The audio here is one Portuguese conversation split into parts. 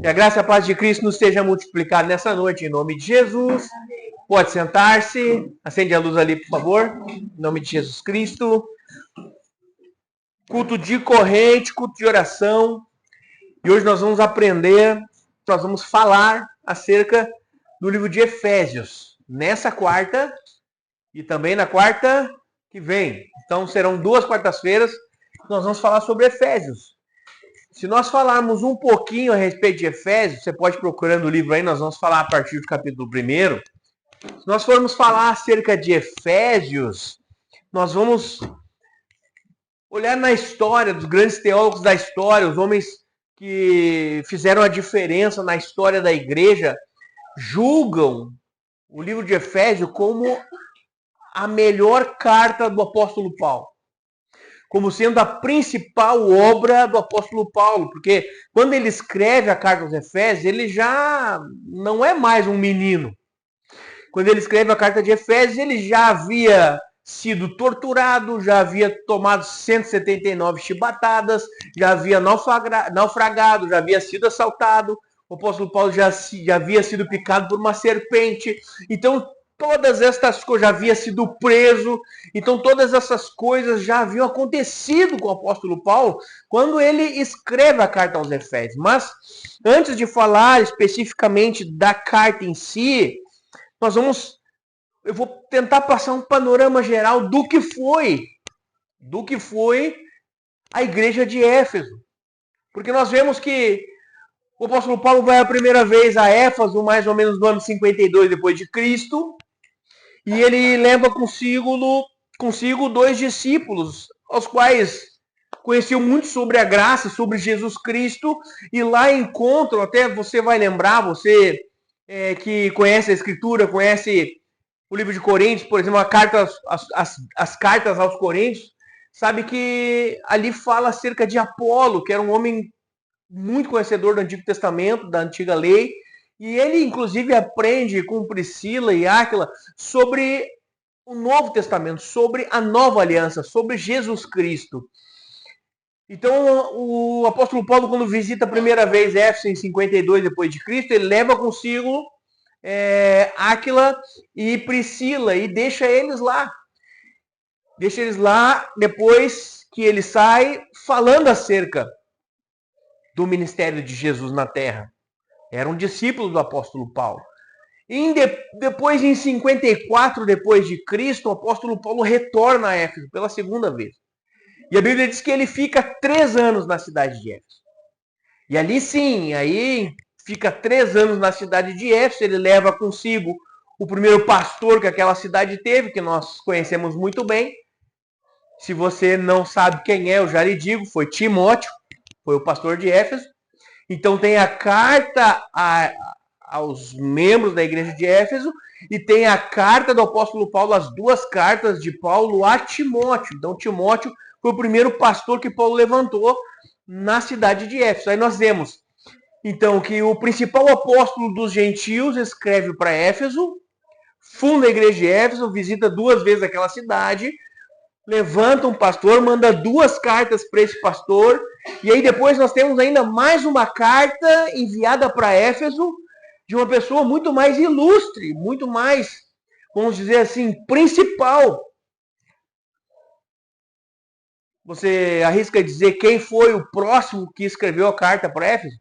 Que a graça e a paz de Cristo nos seja multiplicada nessa noite, em nome de Jesus. Pode sentar-se. Acende a luz ali, por favor. Em nome de Jesus Cristo. Culto de corrente, culto de oração. E hoje nós vamos aprender, nós vamos falar acerca do livro de Efésios. Nessa quarta e também na quarta que vem. Então serão 2 quartas-feiras que nós vamos falar sobre Efésios. Se nós falarmos um pouquinho a respeito de Efésios, você pode ir procurando o livro aí, nós vamos falar a partir do capítulo 1. Se nós formos falar acerca de Efésios, nós vamos olhar na história dos grandes teólogos da história, os homens que fizeram a diferença na história da igreja, julgam o livro de Efésios como a melhor carta do apóstolo Paulo, como sendo a principal obra do apóstolo Paulo, porque quando ele escreve a carta aos Efésios, ele já não é mais um menino. Quando ele escreve a carta de Efésios, ele já havia sido torturado, já havia tomado 179 chibatadas, já havia naufragado, já havia sido assaltado, o apóstolo Paulo já havia sido picado por uma serpente. Então, todas estas coisas, já havia sido preso, então todas essas coisas já haviam acontecido com o apóstolo Paulo quando ele escreve a carta aos Efésios. Mas, antes de falar especificamente da carta em si, eu vou tentar passar um panorama geral do que foi a igreja de Éfeso. Porque nós vemos que o apóstolo Paulo vai a primeira vez a Éfeso, mais ou menos no ano 52 depois de Cristo, e ele leva consigo 2 discípulos, aos quais conheciam muito sobre a graça, sobre Jesus Cristo, e lá encontram, até você vai lembrar, você que conhece a Escritura, conhece o livro de Coríntios, por exemplo, as cartas aos Coríntios, sabe que ali fala acerca de Apolo, que era um homem muito conhecedor do Antigo Testamento, da Antiga Lei, e ele, inclusive, aprende com Priscila e Áquila sobre o Novo Testamento, sobre a Nova Aliança, sobre Jesus Cristo. Então, o apóstolo Paulo, quando visita a primeira vez Éfeso em 52 depois de Cristo, ele leva consigo Áquila e Priscila e deixa eles lá. Deixa eles lá depois que ele sai falando acerca do ministério de Jesus na terra. Eram discípulos do apóstolo Paulo. E depois, em 54 depois de Cristo, o apóstolo Paulo retorna a Éfeso pela segunda vez. E a Bíblia diz que ele fica 3 anos na cidade de Éfeso. E ali sim, aí fica 3 anos na cidade de Éfeso, ele leva consigo o primeiro pastor que aquela cidade teve, que nós conhecemos muito bem. Se você não sabe quem é, eu já lhe digo, foi Timóteo, foi o pastor de Éfeso. Então tem a carta aos membros da igreja de Éfeso e tem a carta do apóstolo Paulo, as 2 cartas de Paulo a Timóteo. Então Timóteo foi o primeiro pastor que Paulo levantou na cidade de Éfeso. Aí nós vemos, então, que o principal apóstolo dos gentios escreve para Éfeso, funda a igreja de Éfeso, visita 2 vezes aquela cidade, levanta um pastor, manda 2 cartas para esse pastor, e aí depois nós temos ainda mais uma carta enviada para Éfeso, de uma pessoa muito mais ilustre, muito mais, vamos dizer assim, principal. Você arrisca dizer quem foi o próximo que escreveu a carta para Éfeso?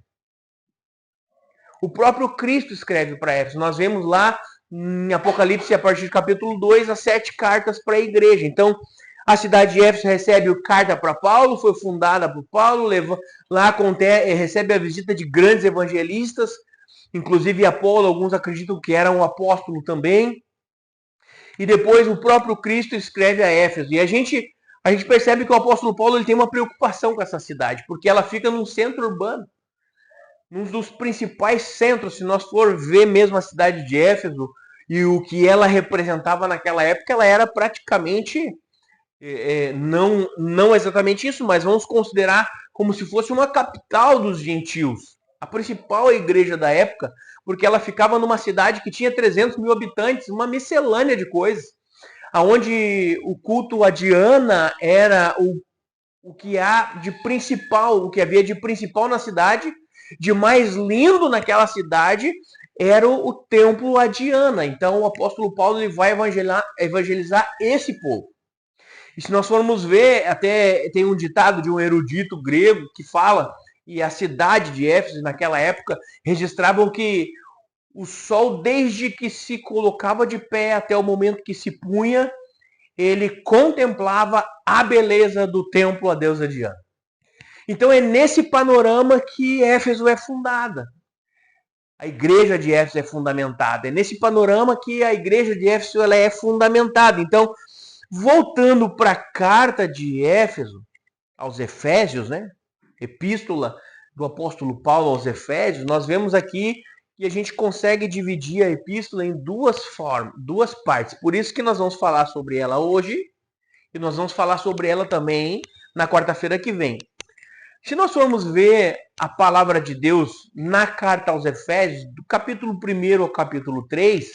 O próprio Cristo escreve para Éfeso. Nós vemos lá em Apocalipse, a partir do capítulo 2, as 7 cartas para a igreja. Então, a cidade de Éfeso recebe carta para Paulo, foi fundada por Paulo, lá recebe a visita de grandes evangelistas, inclusive Apolo, alguns acreditam que era um apóstolo também. E depois o próprio Cristo escreve a Éfeso. E a gente percebe que o apóstolo Paulo ele tem uma preocupação com essa cidade, porque ela fica num centro urbano, num dos principais centros. Se nós for ver mesmo a cidade de Éfeso e o que ela representava naquela época, ela era praticamente, não exatamente isso, mas vamos considerar como se fosse uma capital dos gentios. A principal igreja da época, porque ela ficava numa cidade que tinha 300 mil habitantes, uma miscelânea de coisas, onde o culto a Diana era o que havia de principal na cidade, de mais lindo naquela cidade era o templo a Diana. Então o apóstolo Paulo ele vai evangelizar esse povo. E se nós formos ver, até tem um ditado de um erudito grego que fala, e a cidade de Éfeso naquela época registravam que o sol, desde que se colocava de pé até o momento que se punha, ele contemplava a beleza do templo a deusa Diana. Então é nesse panorama que Éfeso é fundada. A igreja de Éfeso é fundamentada. É nesse panorama que a igreja de Éfeso ela é fundamentada. Então, voltando para a carta de Éfeso, aos Efésios, né? Epístola do apóstolo Paulo aos Efésios, nós vemos aqui que a gente consegue dividir a epístola em duas partes. Por isso que nós vamos falar sobre ela hoje e nós vamos falar sobre ela também na quarta-feira que vem. Se nós formos ver a palavra de Deus na carta aos Efésios, do capítulo 1 ao capítulo 3,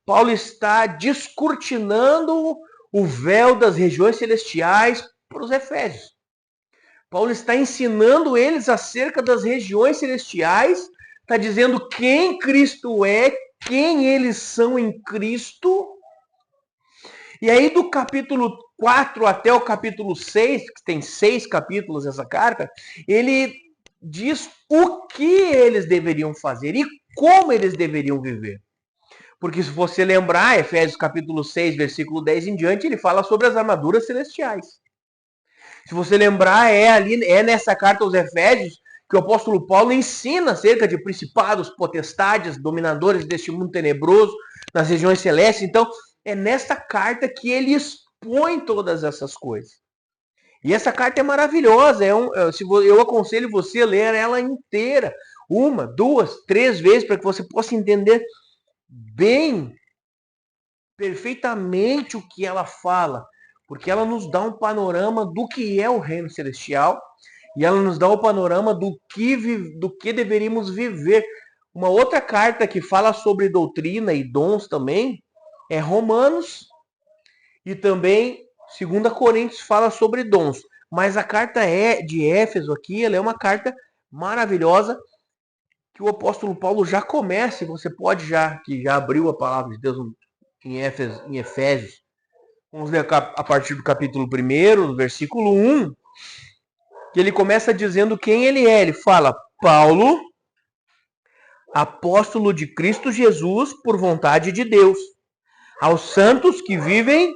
Paulo está descortinando o véu das regiões celestiais para os Efésios. Paulo está ensinando eles acerca das regiões celestiais, está dizendo quem Cristo é, quem eles são em Cristo. E aí do capítulo 4 até o capítulo 6, que tem 6 capítulos essa carta, ele diz o que eles deveriam fazer e como eles deveriam viver. Porque se você lembrar, Efésios capítulo 6, versículo 10 em diante, ele fala sobre as armaduras celestiais. Se você lembrar, é nessa carta aos Efésios que o apóstolo Paulo ensina acerca de principados, potestades, dominadores deste mundo tenebroso, nas regiões celestes. Então, é nesta carta que ele expõe todas essas coisas. E essa carta é maravilhosa. Eu aconselho você a ler ela inteira. 1, 2, 3 vezes, para que você possa entender bem, perfeitamente o que ela fala. Porque ela nos dá um panorama do que é o reino celestial e ela nos dá um panorama do que deveríamos viver. Uma outra carta que fala sobre doutrina e dons também é Romanos e também 2 Coríntios fala sobre dons. Mas a carta de Éfeso aqui, ela é uma carta maravilhosa que o apóstolo Paulo já começa, e você pode que já abriu a palavra de Deus em Efésios, vamos ler a partir do capítulo 1, versículo 1, que ele começa dizendo quem ele é. Ele fala, Paulo, apóstolo de Cristo Jesus, por vontade de Deus, aos santos que vivem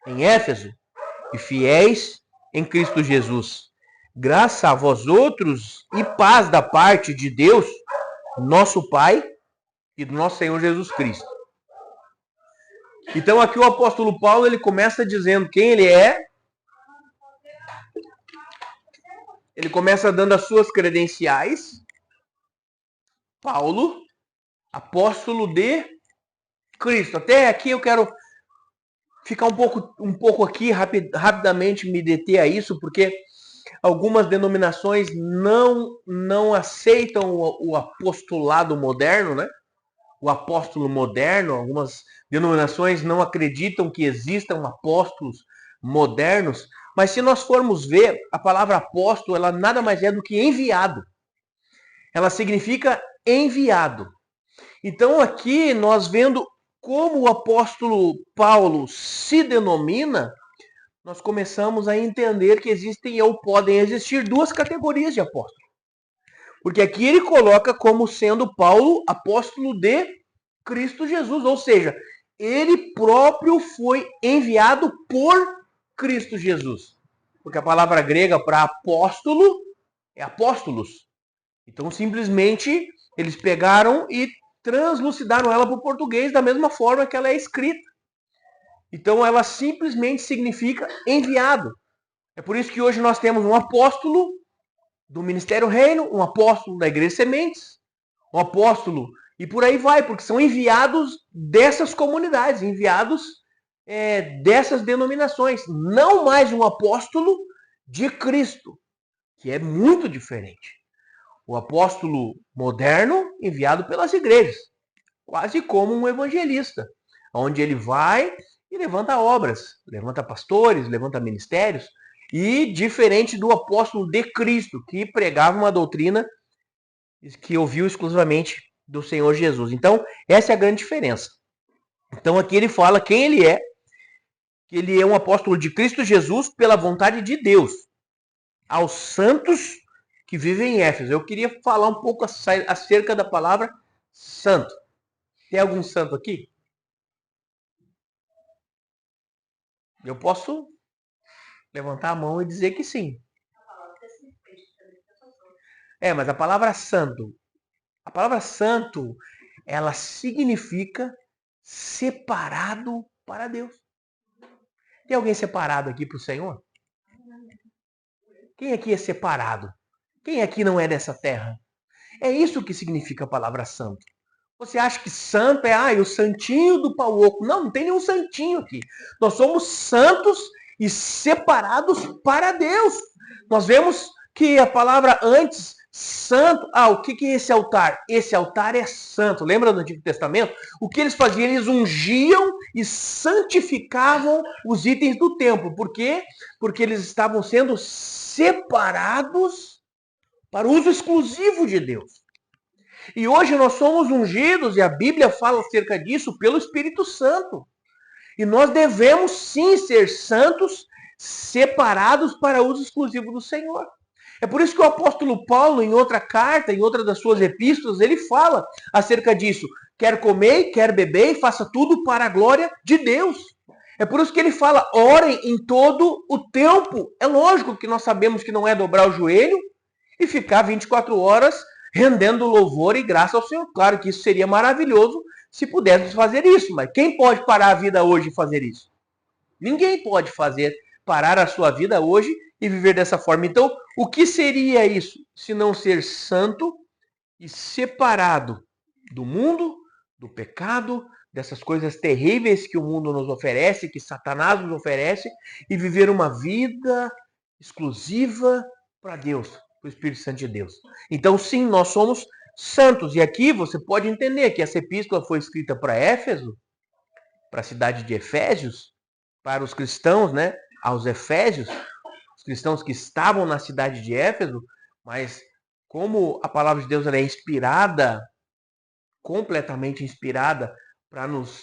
em Éfeso e fiéis em Cristo Jesus. Graça a vós outros e paz da parte de Deus, nosso Pai e do nosso Senhor Jesus Cristo. Então aqui o apóstolo Paulo ele começa dizendo quem ele é. Ele começa dando as suas credenciais. Paulo, apóstolo de Cristo. Até aqui eu quero ficar um pouco aqui, rapidamente me deter a isso, porque algumas denominações não aceitam o apostolado moderno, né? O apóstolo moderno. Algumas denominações não acreditam que existam apóstolos modernos. Mas se nós formos ver, a palavra apóstolo, ela nada mais é do que enviado. Ela significa enviado. Então aqui nós vendo como o apóstolo Paulo se denomina, nós começamos a entender que existem ou podem existir duas categorias de apóstolo. Porque aqui ele coloca como sendo Paulo apóstolo de Cristo Jesus, ou seja, ele próprio foi enviado por Cristo Jesus. Porque a palavra grega para apóstolo é apóstolos. Então simplesmente eles pegaram e translucidaram ela para o português da mesma forma que ela é escrita. Então ela simplesmente significa enviado. É por isso que hoje nós temos um apóstolo do Ministério Reino, um apóstolo da Igreja Sementes, um apóstolo, e por aí vai, porque são enviados dessas comunidades, enviados dessas denominações. Não mais um apóstolo de Cristo, que é muito diferente. O apóstolo moderno enviado pelas igrejas, quase como um evangelista, onde ele vai e levanta obras, levanta pastores, levanta ministérios, e diferente do apóstolo de Cristo, que pregava uma doutrina que ouviu exclusivamente do Senhor Jesus. Então, essa é a grande diferença. Então, aqui ele fala quem ele é, que ele é um apóstolo de Cristo Jesus pela vontade de Deus, aos santos que vivem em Éfeso. Eu queria falar um pouco acerca da palavra santo. Tem algum santo aqui? Eu posso levantar a mão e dizer que sim. Mas a palavra santo, ela significa separado para Deus. Tem alguém separado aqui para o Senhor? Quem aqui é separado? Quem aqui não é dessa terra? É isso que significa a palavra santo. Você acha que santo é o santinho do pau oco? Não, não tem nenhum santinho aqui. Nós somos santos e separados para Deus. Nós vemos que a palavra antes, santo, o que é esse altar? Esse altar é santo. Lembra do Antigo Testamento? O que eles faziam? Eles ungiam e santificavam os itens do templo. Por quê? Porque eles estavam sendo separados para uso exclusivo de Deus. E hoje nós somos ungidos, e a Bíblia fala acerca disso, pelo Espírito Santo. E nós devemos sim ser santos, separados para uso exclusivo do Senhor. É por isso que o apóstolo Paulo, em outra carta, em outra das suas epístolas, ele fala acerca disso. Quer comer, quer beber, faça tudo para a glória de Deus. É por isso que ele fala, orem em todo o tempo. É lógico que nós sabemos que não é dobrar o joelho e ficar 24 horas rendendo louvor e graça ao Senhor. Claro que isso seria maravilhoso se pudéssemos fazer isso, mas quem pode parar a vida hoje e fazer isso? Ninguém pode parar a sua vida hoje e viver dessa forma. Então, o que seria isso se não ser santo e separado do mundo, do pecado, dessas coisas terríveis que o mundo nos oferece, que Satanás nos oferece, e viver uma vida exclusiva para Deus, para o Espírito Santo de Deus. Então, sim, nós somos santos. E aqui você pode entender que essa epístola foi escrita para Éfeso, para a cidade de Efésios, para os cristãos, né, aos Efésios, os cristãos que estavam na cidade de Éfeso, mas como a palavra de Deus ela é inspirada, completamente inspirada para nos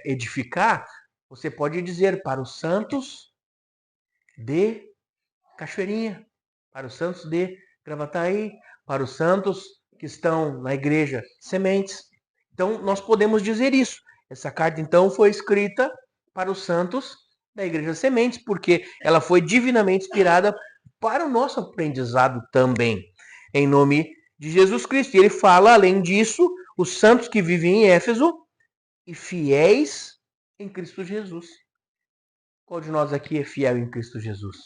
edificar, você pode dizer para os santos de Cachoeirinha, para os santos de Gravataí, para os santos que estão na igreja Sementes. Então, nós podemos dizer isso. Essa carta, então, foi escrita para os santos da igreja Sementes, porque ela foi divinamente inspirada para o nosso aprendizado também, em nome de Jesus Cristo. E ele fala, além disso, os santos que vivem em Éfeso e fiéis em Cristo Jesus. Qual de nós aqui é fiel em Cristo Jesus?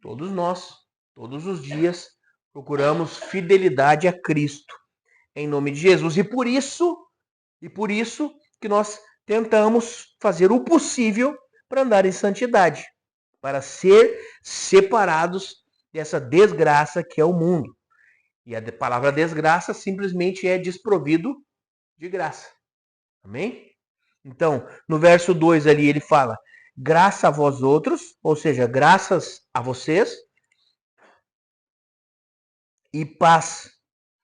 Todos nós, todos os dias, procuramos fidelidade a Cristo, em nome de Jesus. E por isso que nós tentamos fazer o possível para andar em santidade, para ser separados dessa desgraça que é o mundo. E a palavra desgraça simplesmente é desprovido de graça. Amém? Então, no verso 2 ali ele fala, graça a vós outros, ou seja, graças a vocês, e paz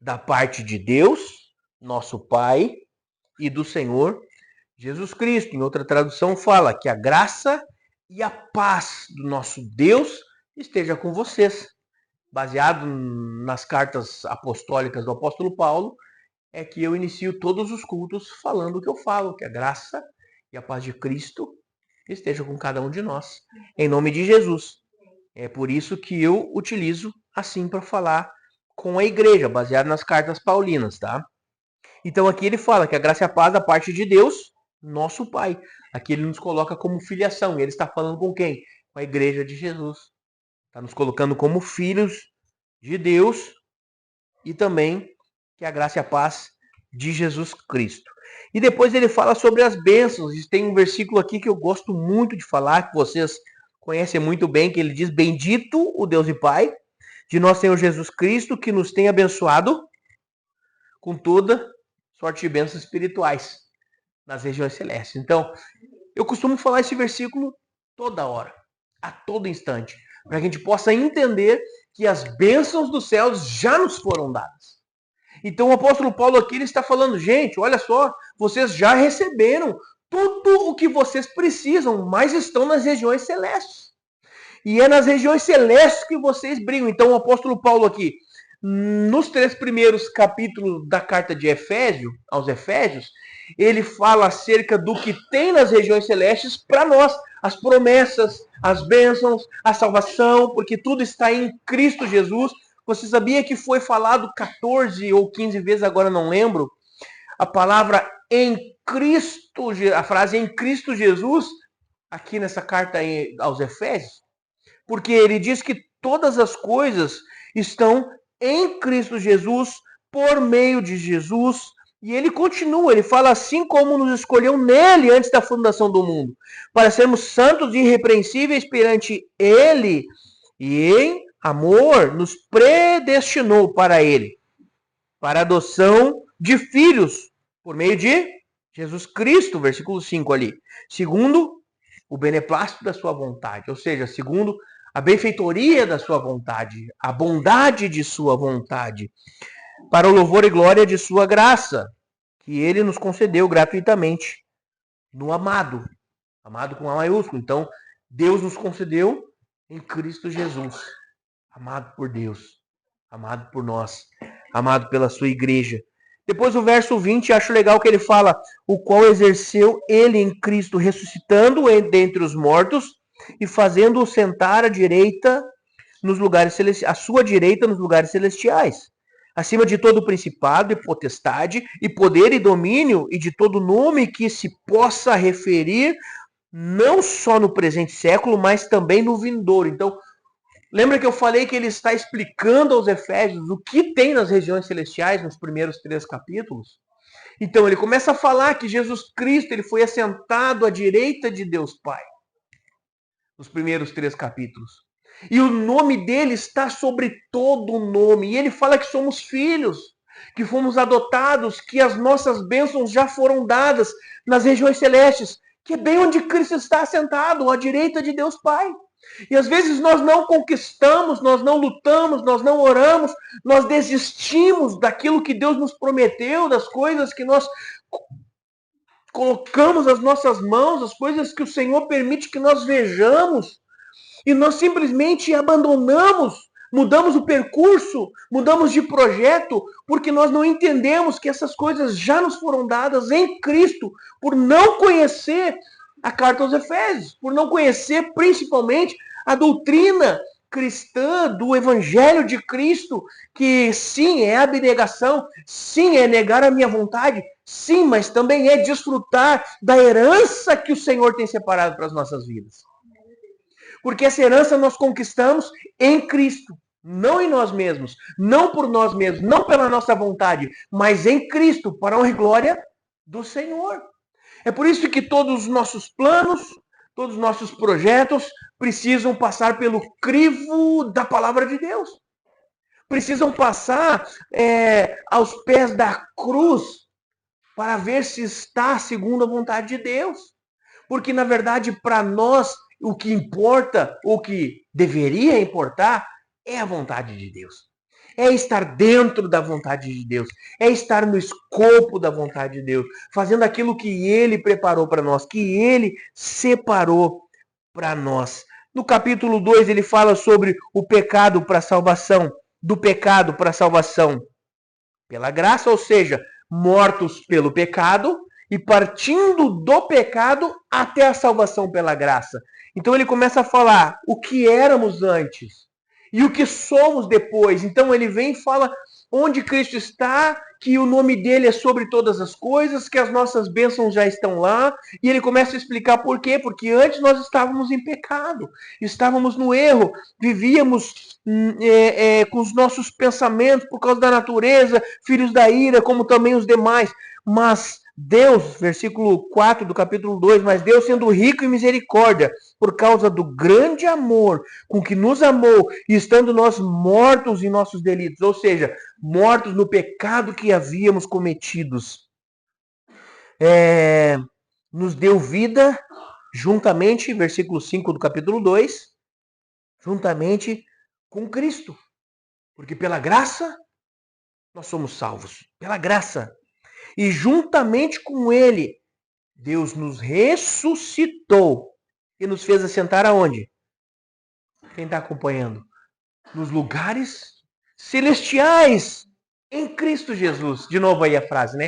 da parte de Deus, nosso Pai, e do Senhor Jesus Cristo. Em outra tradução fala que a graça e a paz do nosso Deus esteja com vocês. Baseado nas cartas apostólicas do apóstolo Paulo, é que eu inicio todos os cultos falando o que eu falo, que a graça e a paz de Cristo esteja com cada um de nós, em nome de Jesus. É por isso que eu utilizo assim para falar com a igreja, baseado nas cartas paulinas, tá? Então aqui ele fala que a graça e a paz da parte de Deus, nosso Pai. Aqui ele nos coloca como filiação. E ele está falando com quem? Com a igreja de Jesus. Está nos colocando como filhos de Deus e também que a graça e a paz de Jesus Cristo. E depois ele fala sobre as bênçãos. E tem um versículo aqui que eu gosto muito de falar, que vocês conhecem muito bem, que ele diz, bendito o Deus e Pai de nosso Senhor Jesus Cristo, que nos tem abençoado com toda sorte de bênçãos espirituais nas regiões celestes. Então, eu costumo falar esse versículo toda hora, a todo instante, para que a gente possa entender que as bênçãos dos céus já nos foram dadas. Então o apóstolo Paulo aqui ele está falando, gente, olha só, vocês já receberam tudo o que vocês precisam, mas estão nas regiões celestes. E é nas regiões celestes que vocês brigam. Então o apóstolo Paulo aqui, nos 3 primeiros capítulos da carta de Efésio, aos Efésios, ele fala acerca do que tem nas regiões celestes para nós. As promessas, as bênçãos, a salvação, porque tudo está em Cristo Jesus. Você sabia que foi falado 14 ou 15 vezes, agora não lembro, a palavra em Cristo, a frase em Cristo Jesus, aqui nessa carta aos Efésios? Porque ele diz que todas as coisas estão em Cristo Jesus, por meio de Jesus. E ele continua, ele fala assim como nos escolheu nele antes da fundação do mundo, para sermos santos e irrepreensíveis perante ele, e em amor nos predestinou para ele, para a adoção de filhos, por meio de Jesus Cristo, versículo 5 ali, segundo o beneplácito da sua vontade, ou seja, segundo a benfeitoria da sua vontade, a bondade de sua vontade, para o louvor e glória de sua graça, que ele nos concedeu gratuitamente no amado, amado com A maiúsculo. Então, Deus nos concedeu em Cristo Jesus, amado por Deus, amado por nós, amado pela sua igreja. Depois o verso 20, acho legal que ele fala, o qual exerceu ele em Cristo, ressuscitando dentre os mortos e fazendo-o sentar à direita nos lugares celestiais, à sua direita nos lugares celestiais, acima de todo principado e potestade e poder e domínio e de todo nome que se possa referir não só no presente século, mas também no vindouro. Então, lembra que eu falei que ele está explicando aos Efésios o que tem nas regiões celestiais nos primeiros 3 capítulos? Então, ele começa a falar que Jesus Cristo ele foi assentado à direita de Deus Pai, nos primeiros 3 capítulos. E o nome dele está sobre todo o nome. E ele fala que somos filhos, que fomos adotados, que as nossas bênçãos já foram dadas nas regiões celestes, que é bem onde Cristo está assentado, à direita de Deus Pai. E às vezes nós não conquistamos, nós não lutamos, nós não oramos, nós desistimos daquilo que Deus nos prometeu, das coisas que nós colocamos as nossas mãos, as coisas que o Senhor permite que nós vejamos, e nós simplesmente abandonamos, mudamos o percurso, mudamos de projeto, porque nós não entendemos que essas coisas já nos foram dadas em Cristo, por não conhecer a carta aos Efésios, por não conhecer principalmente a doutrina cristã do Evangelho de Cristo, que sim, é abnegação, sim, é negar a minha vontade, sim, mas também é desfrutar da herança que o Senhor tem separado para as nossas vidas. Porque essa herança nós conquistamos em Cristo, não em nós mesmos, não por nós mesmos, não pela nossa vontade, mas em Cristo, para a honra e glória do Senhor. É por isso que todos os nossos planos, todos os nossos projetos precisam passar pelo crivo da palavra de Deus. Precisam passar aos pés da cruz para ver se está segundo a vontade de Deus. Porque, na verdade, para nós, o que importa, o que deveria importar, é a vontade de Deus. É estar dentro da vontade de Deus. É estar no escopo da vontade de Deus. Fazendo aquilo que Ele preparou para nós, que Ele separou para nós. No capítulo 2, ele fala sobre o pecado para a salvação. Do pecado para a salvação pela graça, ou seja, mortos pelo pecado e partindo do pecado até a salvação pela graça. Então ele começa a falar o que éramos antes e o que somos depois. Então ele vem e fala onde Cristo está, que o nome dele é sobre todas as coisas, que as nossas bênçãos já estão lá. E ele começa a explicar por quê. Porque antes nós estávamos em pecado, estávamos no erro, vivíamos com os nossos pensamentos por causa da natureza, filhos da ira, como também os demais. Mas Deus, versículo 4 do capítulo 2, mas Deus sendo rico em misericórdia, por causa do grande amor com que nos amou, e estando nós mortos em nossos delitos, ou seja, mortos no pecado que havíamos cometidos, nos deu vida juntamente, versículo 5 do capítulo 2, juntamente com Cristo. Porque pela graça nós somos salvos pela graça. E juntamente com ele, Deus nos ressuscitou e nos fez assentar aonde? Quem está acompanhando? Nos lugares celestiais, em Cristo Jesus. De novo aí a frase, né?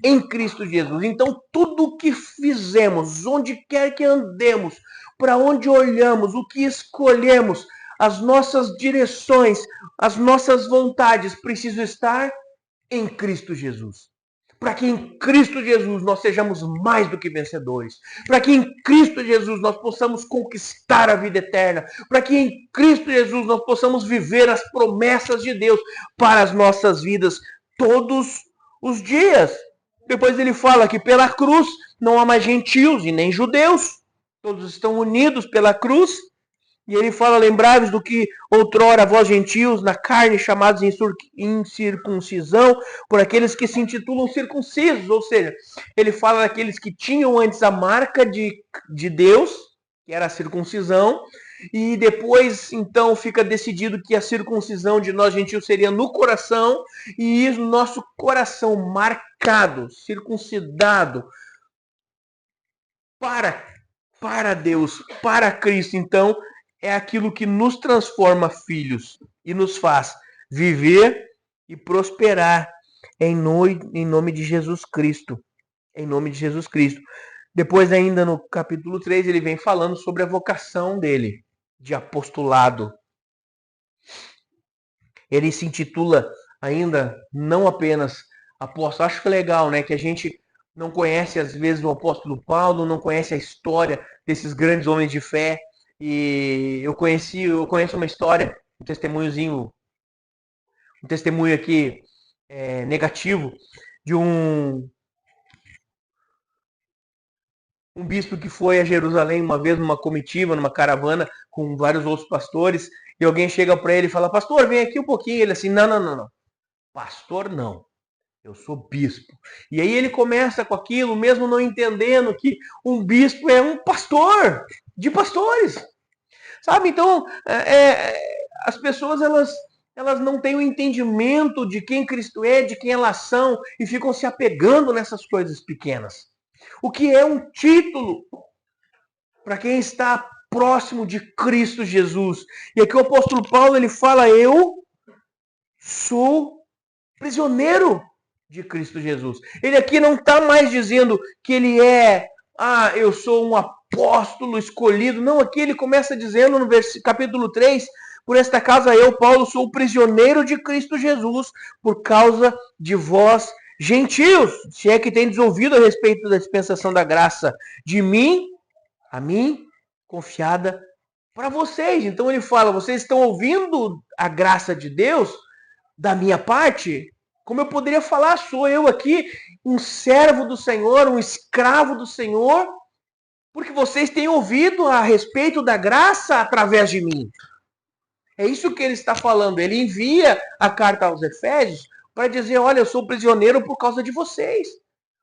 Em Cristo Jesus. Então, tudo o que fizemos, onde quer que andemos, para onde olhamos, o que escolhemos, as nossas direções, as nossas vontades, precisam estar em Cristo Jesus. Para que em Cristo Jesus nós sejamos mais do que vencedores. Para que em Cristo Jesus nós possamos conquistar a vida eterna. Para que em Cristo Jesus nós possamos viver as promessas de Deus para as nossas vidas todos os dias. Depois ele fala que pela cruz não há mais gentios e nem judeus. Todos estão unidos pela cruz. E ele fala, lembrai-vos do que outrora vós gentios na carne chamados em circuncisão por aqueles que se intitulam circuncisos. Ou seja, ele fala daqueles que tinham antes a marca de Deus, que era a circuncisão, e depois então fica decidido que a circuncisão de nós gentios seria no coração, e isso, nosso coração marcado, circuncidado para Deus, para Cristo. Então, é aquilo que nos transforma filhos e nos faz viver e prosperar em nome de Jesus Cristo. Em nome de Jesus Cristo. Depois, ainda no capítulo 3, ele vem falando sobre a vocação dele, de apostolado. Ele se intitula ainda não apenas apóstolo. Acho que é legal, né? Que a gente não conhece, às vezes, o apóstolo Paulo, não conhece a história desses grandes homens de fé. E eu conheço uma história, um testemunho aqui negativo de um bispo que foi a Jerusalém uma vez numa comitiva, numa caravana com vários outros pastores, e alguém chega para ele e fala: pastor, vem aqui um pouquinho. Ele assim: não, pastor não, eu sou bispo. E aí ele começa com aquilo, mesmo não entendendo que um bispo é um pastor de pastores. Sabe? Então, as pessoas, elas não têm o entendimento de quem Cristo é, de quem elas são, e ficam se apegando nessas coisas pequenas. O que é um título para quem está próximo de Cristo Jesus. E aqui o apóstolo Paulo, ele fala: eu sou prisioneiro de Cristo Jesus. Ele aqui não está mais dizendo que ele eu sou um apóstolo escolhido. Não, aqui ele começa dizendo no capítulo 3, por esta causa eu, Paulo, sou o prisioneiro de Cristo Jesus, por causa de vós, gentios, se é que tendes ouvido a respeito da dispensação da graça de mim, a mim, confiada para vocês. Então ele fala: vocês estão ouvindo a graça de Deus da minha parte? Como eu poderia falar, sou eu aqui um servo do Senhor, um escravo do Senhor, porque vocês têm ouvido a respeito da graça através de mim. É isso que ele está falando. Ele envia a carta aos Efésios para dizer: olha, eu sou prisioneiro por causa de vocês.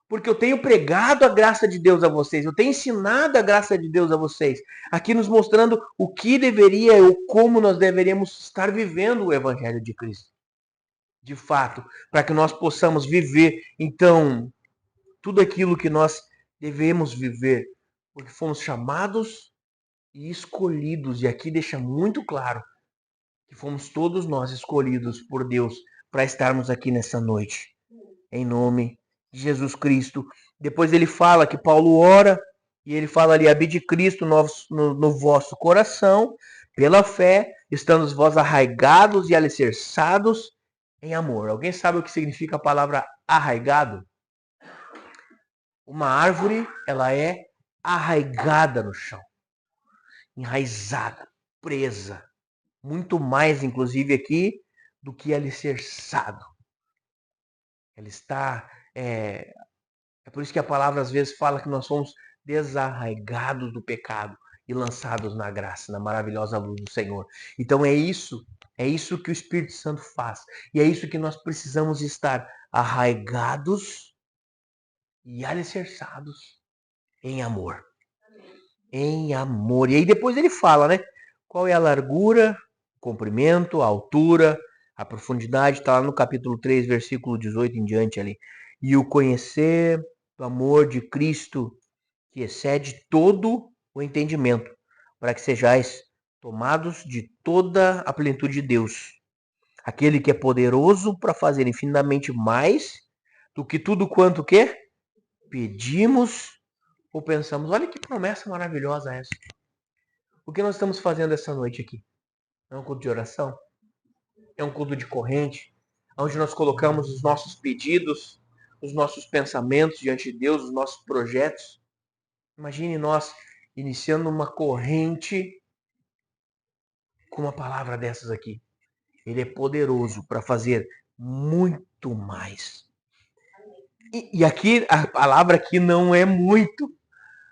Porque eu tenho pregado a graça de Deus a vocês. Eu tenho ensinado a graça de Deus a vocês. Aqui nos mostrando o que deveria ou como nós deveríamos estar vivendo o Evangelho de Cristo. De fato, para que nós possamos viver, então, tudo aquilo que nós devemos viver. Porque fomos chamados e escolhidos. E aqui deixa muito claro que fomos todos nós escolhidos por Deus para estarmos aqui nessa noite. Em nome de Jesus Cristo. Depois ele fala que Paulo ora, e ele fala ali: habite Cristo no vosso coração, pela fé, estando vós arraigados e alicerçados em amor. Alguém sabe o que significa a palavra arraigado? Uma árvore, ela é arraigada no chão, enraizada, presa. Muito mais, inclusive, aqui do que alicerçado. Ela está... É por isso que a palavra às vezes fala que nós somos desarraigados do pecado e lançados na graça, na maravilhosa luz do Senhor. Então é isso que o Espírito Santo faz. E é isso que nós precisamos estar arraigados e alicerçados em amor. Em amor. E aí depois ele fala, né? Qual é a largura, o comprimento, a altura, A profundidade está lá no capítulo 3, versículo 18 em diante ali. E o conhecer do amor de Cristo, que excede todo o entendimento, para que sejais tomados de toda a plenitude de Deus. Aquele que é poderoso para fazer infinitamente mais do que tudo quanto que pedimos ou pensamos. Olha que promessa maravilhosa essa. O que nós estamos fazendo essa noite aqui? É um culto de oração? É um culto de corrente? Onde nós colocamos os nossos pedidos, os nossos pensamentos diante de Deus, os nossos projetos. Imagine nós iniciando uma corrente com uma palavra dessas aqui. Ele é poderoso para fazer muito mais. E aqui, a palavra aqui não é muito.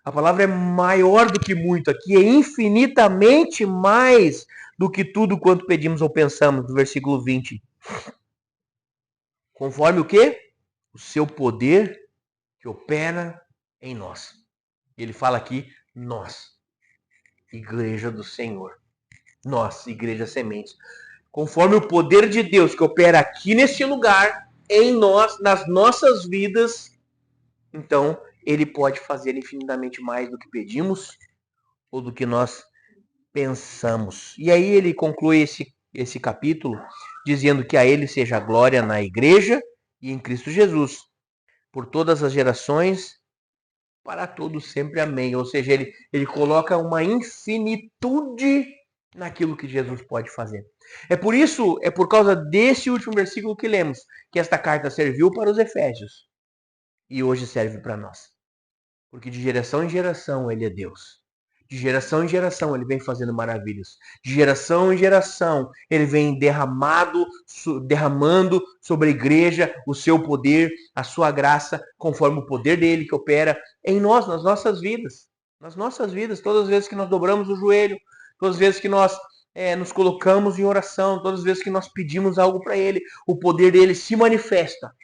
A palavra é maior do que muito. Aqui é infinitamente mais do que tudo quanto pedimos ou pensamos, no versículo 20. Conforme o quê? O seu poder que opera em nós. Ele fala aqui, nós, igreja do Senhor. Nós, igreja sementes. Conforme o poder de Deus que opera aqui neste lugar, em nós, nas nossas vidas, então ele pode fazer infinitamente mais do que pedimos ou do que nós pensamos. E aí ele conclui esse capítulo dizendo que a ele seja a glória na igreja e em Cristo Jesus, por todas as gerações, para todos sempre. Amém. Ou seja, ele coloca uma infinitude naquilo que Jesus pode fazer. É por causa desse último versículo que lemos, que esta carta serviu para os Efésios e hoje serve para nós. Porque de geração em geração ele é Deus. De geração em geração ele vem fazendo maravilhas. De geração em geração ele vem derramando sobre a igreja o seu poder, a sua graça, conforme o poder dele que opera em nós, nas nossas vidas. Nas nossas vidas, todas as vezes que nós dobramos o joelho, todas as vezes que nós nos colocamos em oração, todas as vezes que nós pedimos algo para ele, o poder dele se manifesta.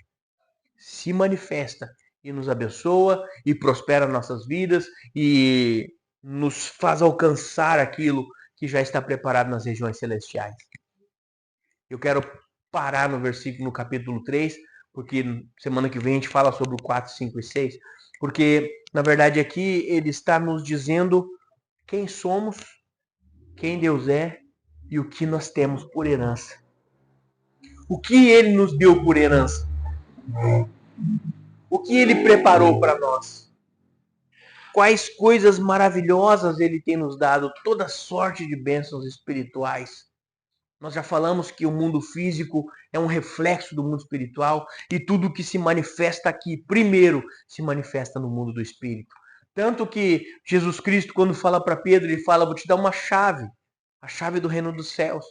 Se manifesta e nos abençoa e prospera nossas vidas e nos faz alcançar aquilo que já está preparado nas regiões celestiais. Eu quero parar no capítulo 3, porque semana que vem a gente fala sobre o 4, 5 e 6, porque na verdade aqui ele está nos dizendo quem somos, quem Deus é e o que nós temos por herança. O que ele nos deu por herança? O que ele preparou para nós? Quais coisas maravilhosas ele tem nos dado, toda sorte de bênçãos espirituais. Nós já falamos que o mundo físico é um reflexo do mundo espiritual e tudo que se manifesta aqui, primeiro, se manifesta no mundo do espírito. Tanto que Jesus Cristo, quando fala para Pedro, ele fala, vou te dar uma chave, a chave do reino dos céus.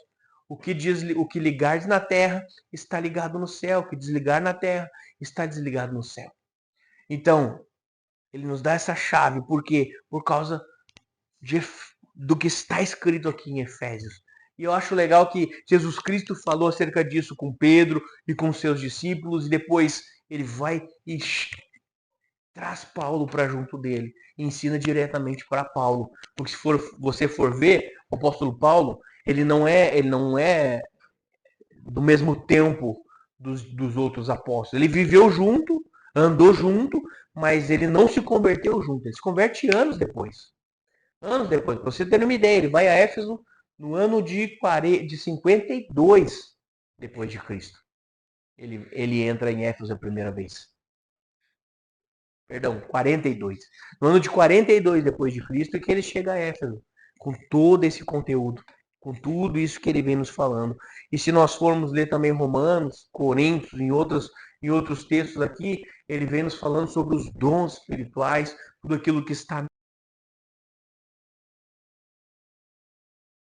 O que ligares na terra está ligado no céu, o que desligar na terra está desligado no céu. Então, ele nos dá essa chave, por quê? Por causa do que está escrito aqui em Efésios. E eu acho legal que Jesus Cristo falou acerca disso com Pedro e com seus discípulos, e depois ele vai e traz Paulo para junto dele, e ensina diretamente para Paulo. Porque se você for ver, o apóstolo Paulo, ele não é do mesmo tempo dos outros apóstolos. Ele viveu junto, andou junto, mas ele não se converteu junto. Ele se converte anos depois. Anos depois. Para você ter uma ideia, ele vai a Éfeso no ano de 52 depois de Cristo. Ele entra em Éfeso a primeira vez. Perdão, 42. No ano de 42 depois de Cristo é que ele chega a Éfeso, com todo esse conteúdo, com tudo isso que ele vem nos falando. E se nós formos ler também Romanos, Coríntios, em outros textos aqui, ele vem nos falando sobre os dons espirituais, tudo aquilo que está